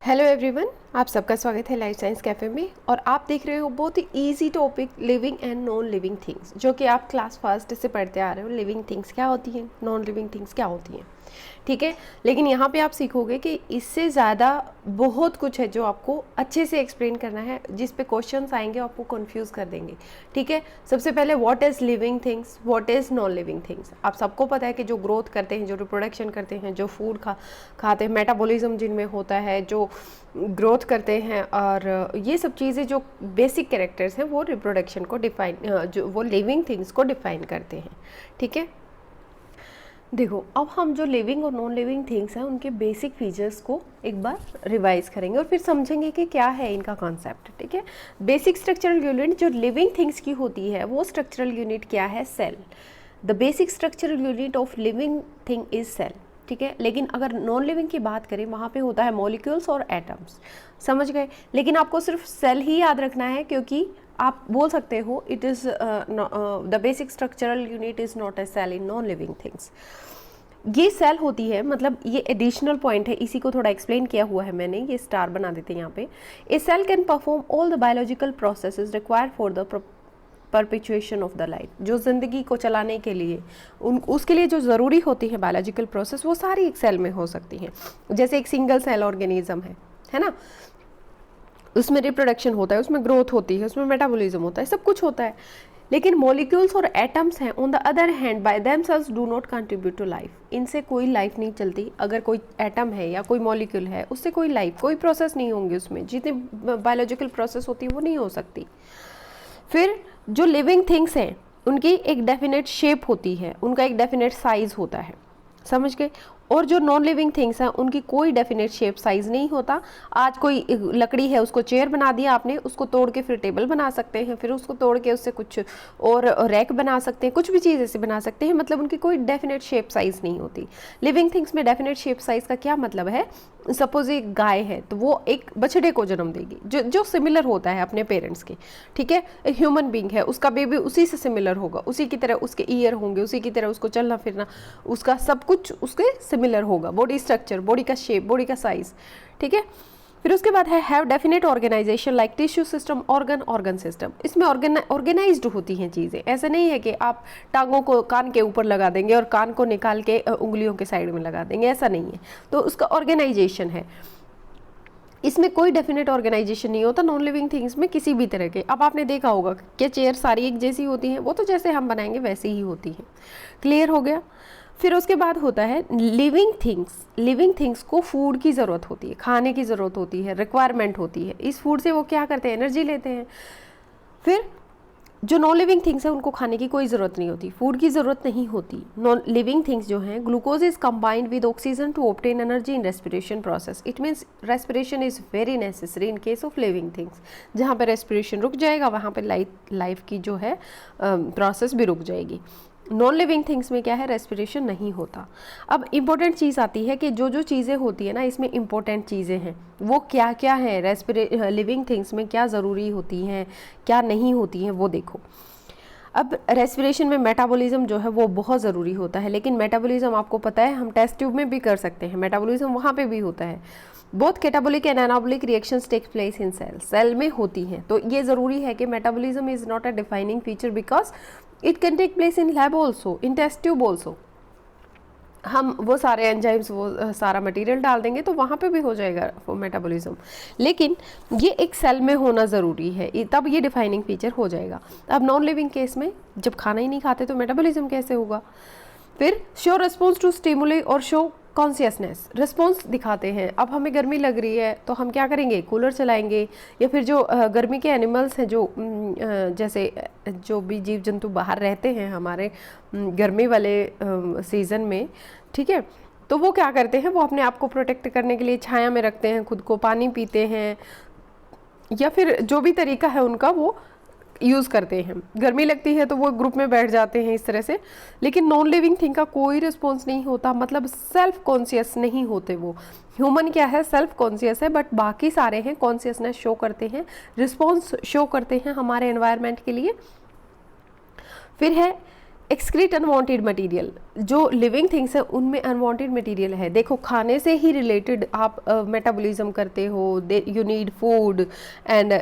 Hello everyone, आप सबका स्वागत है लाइफ साइंस कैफ़े में। और आप देख रहे हो बहुत ही easy topic living and non living things, जो कि आप क्लास फर्स्ट से पढ़ते आ रहे हो। लिविंग थिंग्स क्या होती हैं, नॉन लिविंग थिंग्स क्या होती हैं, ठीक है। लेकिन यहाँ पे आप सीखोगे कि इससे ज़्यादा बहुत कुछ है जो आपको अच्छे से एक्सप्लेन करना है, जिस पे क्वेश्चंस आएंगे आपको कंफ्यूज कर देंगे, ठीक है। सबसे पहले what is living things, what is non living things. आप सबको पता है कि जो ग्रोथ करते हैं, जो रिप्रोडक्शन करते हैं, जो फूड खाते हैं, मेटाबॉलिज्म जिनमें होता है, जो ग्रोथ करते हैं, और ये सब चीज़ें जो बेसिक कैरेक्टर्स हैं वो रिप्रोडक्शन को डिफाइन, जो वो लिविंग थिंग्स को डिफाइन करते हैं, ठीक है। देखो, अब हम जो लिविंग और नॉन लिविंग थिंग्स हैं उनके बेसिक फीचर्स को एक बार रिवाइज करेंगे और फिर समझेंगे कि क्या है इनका कॉन्सेप्ट, ठीक है। बेसिक स्ट्रक्चरल यूनिट जो लिविंग थिंग्स की होती है वो स्ट्रक्चरल यूनिट क्या है? Cell. The basic structural unit of living thing is cell, ठीक है। लेकिन अगर नॉन लिविंग की बात करें वहाँ पे होता है मॉलिक्यूल्स और एटम्स, समझ गए। लेकिन आपको सिर्फ सेल ही याद रखना है, क्योंकि आप बोल सकते हो it is the basic structural unit is not a cell in non living things. ये सेल होती है, मतलब ये एडिशनल पॉइंट है, इसी को थोड़ा एक्सप्लेन किया हुआ है मैंने, ये स्टार बना देते हैं यहाँ पे। A cell can perform all the biological processes required for the perpetuation of the life. जो ज़िंदगी को चलाने के लिए उसके लिए जो ज़रूरी होती है बायोलॉजिकल प्रोसेस, वो सारी एक सेल में हो सकती हैं। जैसे एक सिंगल सेल ऑर्गेनिज्म है ना, उसमें रिप्रोडक्शन होता है, उसमें ग्रोथ होती है, उसमें मेटाबॉलिज्म होता है, सब कुछ होता है। लेकिन मॉलिक्यूल्स और एटम्स हैं on the other hand by themselves do not contribute to life. इनसे कोई लाइफ नहीं चलती। अगर कोई एटम है या कोई मॉलिक्यूल है, उससे कोई लाइफ, कोई प्रोसेस नहीं होंगे, उसमें जितनी बायोलॉजिकल प्रोसेस होती है वो नहीं हो सकती। फिर जो लिविंग थिंग्स हैं उनकी एक डेफिनेट शेप होती है, उनका एक डेफिनेट साइज होता है, समझ गए। और जो नॉन लिविंग थिंग्स हैं उनकी कोई डेफिनेट शेप साइज नहीं होता। आज कोई लकड़ी है, उसको चेयर बना दिया आपने, उसको तोड़ के फिर टेबल बना सकते हैं, फिर उसको तोड़ के उससे कुछ और रैक बना सकते हैं, कुछ भी चीज़ ऐसे बना सकते हैं। मतलब उनकी कोई डेफिनेट शेप साइज नहीं होती। लिविंग थिंग्स में डेफिनेट शेप साइज का क्या मतलब है? सपोज एक गाय है तो वो एक बछड़े को जन्म देगी जो सिमिलर होता है अपने पेरेंट्स के, ठीक है। एक ह्यूमन बींग है, उसका बेबी उसी से सिमिलर होगा, उसी की तरह उसके ईयर होंगे, उसी की तरह उसको चलना फिरना, उसका सब कुछ उसके सिमिलर होगा। बॉडी स्ट्रक्चर, बॉडी का शेप, बॉडी का साइज, ठीक है। फिर उसके बाद है have definite organization like tissue system, organ system. इसमें ऑर्गेनाइज्ड होती हैं चीज़ें। ऐसे नहीं है कि आप टांगों को कान के ऊपर लगा देंगे और कान को निकाल के उंगलियों के साइड में लगा देंगे, ऐसा नहीं है। तो उसका ऑर्गेनाइजेशन है। इसमें कोई डेफिनेट ऑर्गेनाइजेशन नहीं होता नॉन लिविंग थिंग्स में किसी भी तरह के। अब आपने देखा होगा कि चेयर सारी एक जैसी होती हैं, वो तो जैसे हम बनाएंगे वैसे ही होती हैं। क्लियर हो गया। फिर उसके बाद होता है लिविंग थिंग्स। लिविंग थिंग्स को फूड की ज़रूरत होती है, खाने की ज़रूरत होती है, रिक्वायरमेंट होती है। इस फूड से वो क्या करते हैं? एनर्जी लेते हैं। फिर जो नॉन लिविंग थिंग्स है उनको खाने की कोई ज़रूरत नहीं होती, फूड की ज़रूरत नहीं होती। नॉन लिविंग थिंग्स जो हैं, glucose is combined with oxygen to obtain energy in respiration process. It means respiration is very necessary in case of living things. जहाँ पर रेस्पिरेशन रुक जाएगा वहाँ पर लाइफ की जो है प्रोसेस भी रुक जाएगी। नॉन लिविंग थिंग्स में क्या है? रेस्पिरेशन नहीं होता। अब इम्पोर्टेंट चीज़ आती है कि जो जो चीज़ें होती है ना, इसमें इम्पोर्टेंट चीज़ें हैं, वो क्या क्या है लिविंग थिंग्स में, क्या ज़रूरी होती हैं, क्या नहीं होती हैं, वो देखो। अब रेस्पिरेशन में मेटाबॉलिज्म जो है वो बहुत ज़रूरी होता है। लेकिन मेटाबॉलिज्म आपको पता है हम टेस्ट ट्यूब में भी कर सकते हैं, मेटाबॉलिज्म वहाँ पे भी होता है। Both catabolic and anabolic reactions take place in cell में होती हैं। तो ये ज़रूरी है कि metabolism is not a defining feature because it can take place in lab also, in test tube also. हम वो सारे एंजाइम्स, वो सारा मटेरियल डाल देंगे तो वहाँ पे भी हो जाएगा मेटाबॉलिज्म। लेकिन ये एक सेल में होना ज़रूरी है, तब ये डिफाइनिंग फीचर हो जाएगा। अब नॉन लिविंग केस में जब खाना ही नहीं खाते तो मेटाबॉलिज्म कैसे होगा? फिर शो रिस्पॉन्स टू स्टिमुली और शो कॉन्शियसनेस, रिस्पॉन्स दिखाते हैं। अब हमें गर्मी लग रही है तो हम क्या करेंगे? कूलर चलाएंगे। या फिर जो गर्मी के एनिमल्स हैं, जो जैसे जो भी जीव जंतु बाहर रहते हैं हमारे गर्मी वाले सीज़न में, ठीक है, तो वो क्या करते हैं? वो अपने आप को प्रोटेक्ट करने के लिए छाया में रखते हैं, खुद को पानी पीते हैं, या फिर जो भी तरीका है उनका वो यूज़ करते हैं। गर्मी लगती है तो वो ग्रुप में बैठ जाते हैं इस तरह से। लेकिन नॉन लिविंग थिंग का कोई रिस्पॉन्स नहीं होता, मतलब सेल्फ कॉन्शियस नहीं होते वो। ह्यूमन क्या है? सेल्फ कॉन्शियस है, बट बाकी सारे हैं कॉन्शियसनेस शो करते हैं, रिस्पॉन्स शो करते हैं हमारे एनवायरनमेंट के लिए। फिर है एक्सक्रीट अनवांटेड मटेरियल, जो लिविंग थिंग्स है उनमें अनवांटेड मटेरियल है। देखो खाने से ही रिलेटेड आप मेटाबॉलिज्म करते हो, you need food and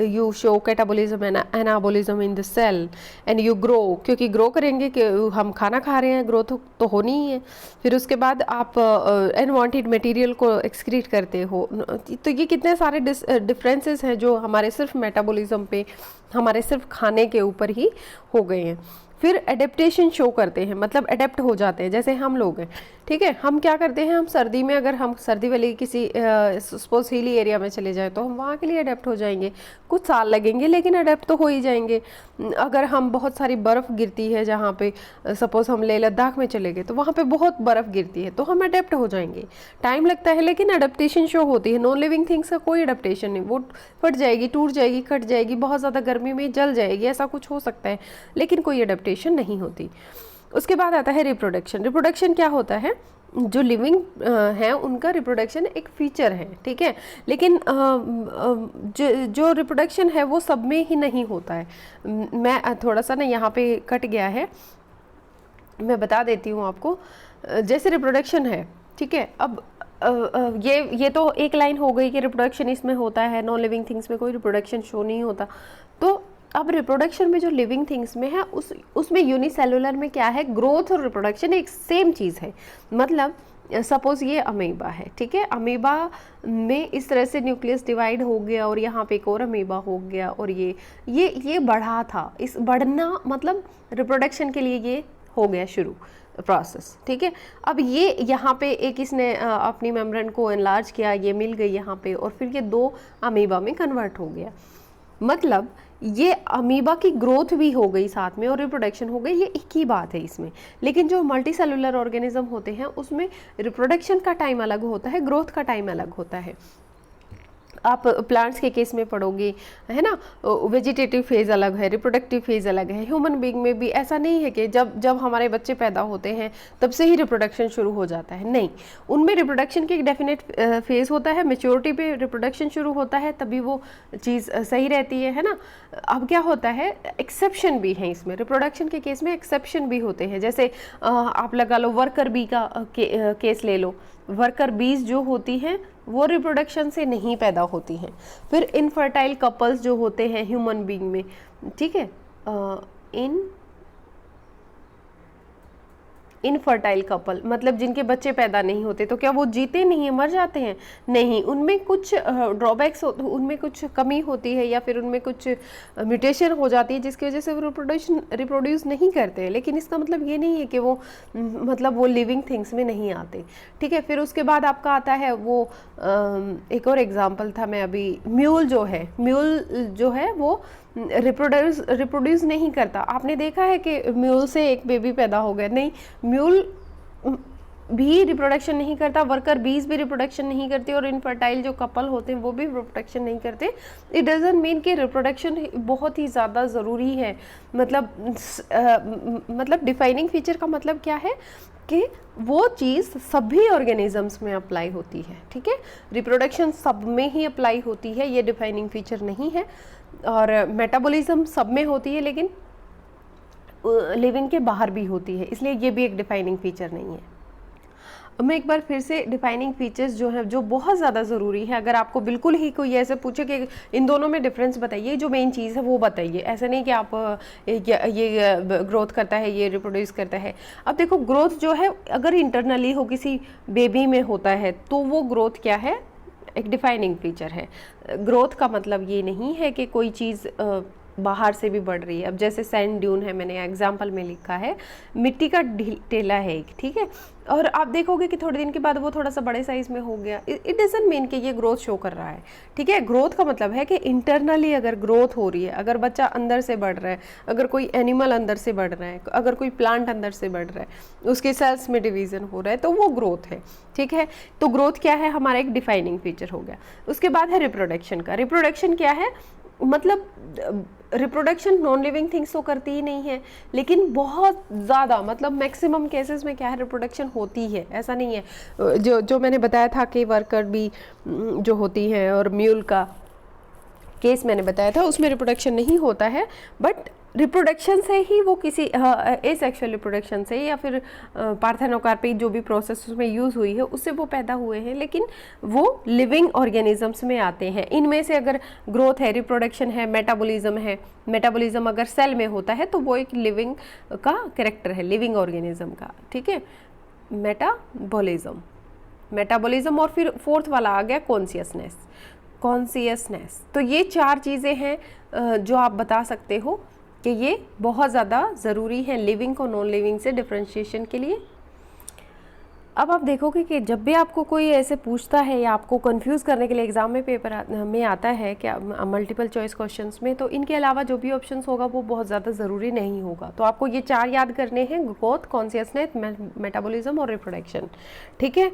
you show catabolism and anabolism in the cell and you grow, क्योंकि ग्रो करेंगे कि हम खाना खा रहे हैं, ग्रोथ तो होनी ही है। फिर उसके बाद आप अनवांटेड मटेरियल को एक्सक्रीट करते हो। तो ये कितने सारे डिफरेंसेस हैं जो हमारे सिर्फ मेटाबॉलिज्म पे, हमारे सिर्फ खाने के ऊपर ही हो गए हैं। फिर एडेप्टेशन शो करते हैं, मतलब अडेप्ट हो जाते हैं। जैसे हम लोग हैं, ठीक है, हम क्या करते हैं, हम सर्दी में अगर हम सर्दी वाली किसी सपोज हिली एरिया में चले जाए तो हम वहाँ के लिए अडेप्ट हो जाएंगे। कुछ साल लगेंगे लेकिन अडेप्ट तो हो ही जाएंगे। अगर हम बहुत सारी बर्फ़ गिरती है जहाँ पे, सपोज हम लेह लद्दाख में चले गए तो वहाँ पे बहुत बर्फ़ गिरती है तो हम अडेप्ट हो जाएंगे। टाइम लगता है लेकिन अडेप्टेशन शो होती है। नॉन लिविंग थिंग्स का कोई अडेप्टेशन नहीं, वो फट जाएगी, टूट जाएगी, कट जाएगी, बहुत ज़्यादा गर्मी में जल जाएगी, ऐसा कुछ हो सकता है, लेकिन कोई अडेप्टेशन नहीं होती। उसके बाद आता है रिप्रोडक्शन। रिप्रोडक्शन क्या होता है, जो लिविंग है उनका रिप्रोडक्शन एक फीचर है, ठीक है, लेकिन जो रिप्रोडक्शन है वो सब में ही नहीं होता है। मैं थोड़ा सा ना यहाँ पे कट गया है, मैं बता देती हूँ आपको। जैसे रिप्रोडक्शन है, ठीक है, अब ये तो एक लाइन हो गई कि रिप्रोडक्शन इसमें होता है, नॉन लिविंग थिंग्स में कोई रिप्रोडक्शन शो नहीं होता। तो अब रिप्रोडक्शन में जो लिविंग थिंग्स में है उसमें यूनिसेलुलर में क्या है, ग्रोथ और रिप्रोडक्शन एक सेम चीज़ है। मतलब सपोज ये अमीबा है, ठीक है, अमीबा में इस तरह से न्यूक्लियस डिवाइड हो गया और यहाँ पे एक और अमीबा हो गया और ये बढ़ा था। इस बढ़ना मतलब रिप्रोडक्शन के लिए ये हो गया शुरू प्रोसेस, ठीक है। अब ये यहाँ पे एक इसने अपनी मेम्ब्रेन को एनलार्ज किया, ये मिल गई यहाँ पे और फिर ये 2 अमीबा में कन्वर्ट हो गया। मतलब ये अमीबा की ग्रोथ भी हो गई साथ में और रिप्रोडक्शन हो गई, ये एक ही बात है इसमें। लेकिन जो मल्टी सेलुलर ऑर्गेनिज्म होते हैं उसमें रिप्रोडक्शन का टाइम अलग होता है, ग्रोथ का टाइम अलग होता है। आप प्लांट्स के केस में पढ़ोगे, है ना, वेजिटेटिव फेज़ अलग है, रिप्रोडक्टिव फेज़ अलग है। ह्यूमन बीइंग में भी ऐसा नहीं है कि जब हमारे बच्चे पैदा होते हैं तब से ही रिप्रोडक्शन शुरू हो जाता है, नहीं। उनमें रिप्रोडक्शन की एक डेफिनेट फेज़ होता है, मैच्योरिटी पे रिप्रोडक्शन शुरू होता है, तभी वो चीज़ सही रहती है ना। अब क्या होता है, एक्सेप्शन भी है इसमें, रिप्रोडक्शन के केस में एक्सेप्शन भी होते हैं। जैसे आप लगा लो वर्कर बी का केस ले लो, वर्कर बीज जो होती हैं वो रिप्रोडक्शन से नहीं पैदा होती हैं। फिर इनफर्टाइल कपल्स जो होते हैं ह्यूमन बीइंग में, ठीक है, इनफर्टाइल कपल मतलब जिनके बच्चे पैदा नहीं होते, तो क्या वो जीते नहीं है, मर जाते हैं? नहीं, उनमें कुछ ड्रॉबैक्स उनमें कुछ कमी होती है या फिर उनमें कुछ म्यूटेशन हो जाती है जिसकी वजह से वो रिप्रोड्यूस नहीं करते। लेकिन इसका मतलब ये नहीं है कि वो मतलब वो लिविंग थिंग्स में नहीं आते, ठीक है। फिर उसके बाद आपका आता है वो एक और एग्जाम्पल था, मैं अभी म्यूल जो है वो रिप्रोड्यूस नहीं करता। आपने देखा है कि म्यूल से एक बेबी पैदा हो गया? नहीं, म्यूल भी रिप्रोडक्शन नहीं करता, वर्कर बीज भी रिप्रोडक्शन नहीं करते और इनफर्टाइल जो कपल होते हैं वो भी रिप्रोडक्शन नहीं करते। इट डजंट मीन कि रिप्रोडक्शन बहुत ही ज़्यादा ज़रूरी है। मतलब डिफाइनिंग फीचर का मतलब क्या है कि वो चीज़ सभी ऑर्गेनिजम्स में अप्लाई होती है, ठीक है। रिप्रोडक्शन सब में ही अप्लाई होती है, ये डिफाइनिंग फीचर नहीं है। और मेटाबॉलिज्म सब में होती है लेकिन लिविंग के बाहर भी होती है, इसलिए ये भी एक डिफाइनिंग फीचर नहीं है। मैं एक बार फिर से डिफाइनिंग फीचर्स जो है, जो बहुत ज़्यादा ज़रूरी है, अगर आपको बिल्कुल ही कोई ऐसे पूछे कि इन दोनों में डिफरेंस बताइए, जो मेन चीज़ है वो बताइए। ऐसा नहीं कि आप ये ग्रोथ करता है, ये रिप्रोड्यूस करता है। अब देखो, ग्रोथ जो है अगर इंटरनली हो, किसी बेबी में होता है, तो वो ग्रोथ क्या है, एक डिफाइनिंग फीचर है। ग्रोथ का मतलब ये नहीं है कि कोई चीज़ बाहर से भी बढ़ रही है। अब जैसे सैंड ड्यून है, मैंने एग्जाम्पल में लिखा है, मिट्टी का टेला है एक, ठीक है, और आप देखोगे कि थोड़े दिन के बाद वो थोड़ा सा बड़े साइज में हो गया। इट डजंट मीन कि ये ग्रोथ शो कर रहा है, ठीक है। ग्रोथ का मतलब है कि इंटरनली अगर ग्रोथ हो रही है, अगर बच्चा अंदर से बढ़ रहा है, अगर कोई एनिमल अंदर से बढ़ रहा है, अगर कोई प्लांट अंदर से बढ़ रहा है, उसके सेल्स में डिवीजन हो रहा है, तो वो ग्रोथ है, ठीक है। तो ग्रोथ क्या है, हमारा एक डिफाइनिंग फीचर हो गया। उसके बाद है रिप्रोडक्शन का। रिप्रोडक्शन क्या है, मतलब रिप्रोडक्शन नॉन लिविंग थिंग्स तो करती ही नहीं है, लेकिन बहुत ज़्यादा, मतलब मैक्सिमम केसेस में क्या है, रिप्रोडक्शन होती है। ऐसा नहीं है जो मैंने बताया था कि वर्कर भी जो होती हैं और म्यूल का केस मैंने बताया था उसमें रिप्रोडक्शन नहीं होता है, बट रिप्रोडक्शन से ही वो किसी एसेक्सुअल रिप्रोडक्शन से या फिर पार्थेनोकार्पिक जो भी प्रोसेस उसमें यूज़ हुई है उससे वो पैदा हुए हैं, लेकिन वो लिविंग ऑर्गेनिजम्स में आते हैं। इनमें से अगर ग्रोथ है, रिप्रोडक्शन है, मेटाबॉलिज्म है, मेटाबॉलिज्म अगर सेल में होता है तो वो एक लिविंग का कैरेक्टर है, लिविंग ऑर्गेनिज्म का, ठीक है। मेटाबॉलिज्म और फिर फोर्थ वाला आ गया कॉन्शियसनेस। तो ये 4 चीज़ें हैं जो आप बता सकते हो कि ये बहुत ज़्यादा ज़रूरी है लिविंग को नॉन लिविंग से डिफरेंशिएशन के लिए। अब आप देखोगे कि जब भी आपको कोई ऐसे पूछता है या आपको कंफ्यूज करने के लिए एग्जाम में पेपर में आता है क्या मल्टीपल चॉइस क्वेश्चंस में, तो इनके अलावा जो भी ऑप्शंस होगा वो बहुत ज़्यादा ज़रूरी नहीं होगा। तो आपको ये 4 याद करने हैं, ग्रोथ, कॉन्शियसनेस, मेटाबॉलिज्म और रिप्रोडक्शन, ठीक है।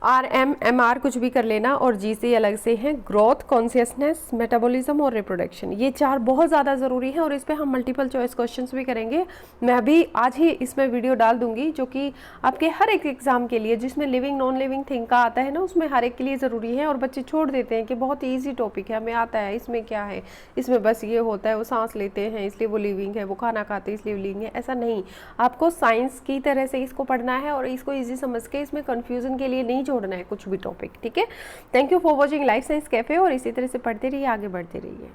RMMR कुछ भी कर लेना और G से अलग से हैं, ग्रोथ, कॉन्शियसनेस, मेटाबॉलिज्म और रिप्रोडक्शन। ये 4 बहुत ज़्यादा ज़रूरी है और इस पे हम मल्टीपल चॉइस क्वेश्चंस भी करेंगे। मैं अभी आज ही इसमें वीडियो डाल दूंगी जो कि आपके हर एक एग्जाम के लिए जिसमें लिविंग नॉन लिविंग थिंग का आता है ना, उसमें हर एक के लिए ज़रूरी है। और बच्चे छोड़ देते हैं कि बहुत ईजी टॉपिक है, हमें आता है, इसमें क्या है, इसमें बस ये होता है वो सांस लेते हैं इसलिए वो लिविंग है, वो खाना खाते हैं इसलिए लिविंग है। ऐसा नहीं, आपको साइंस की तरह से इसको पढ़ना है और इसको ईजी समझ के इसमें कन्फ्यूजन के लिए नहीं जोड़ना है कुछ भी टॉपिक, ठीक है। Thank you for watching life science cafe और इसी तरह से पढ़ते रहिए, आगे बढ़ते रहिए।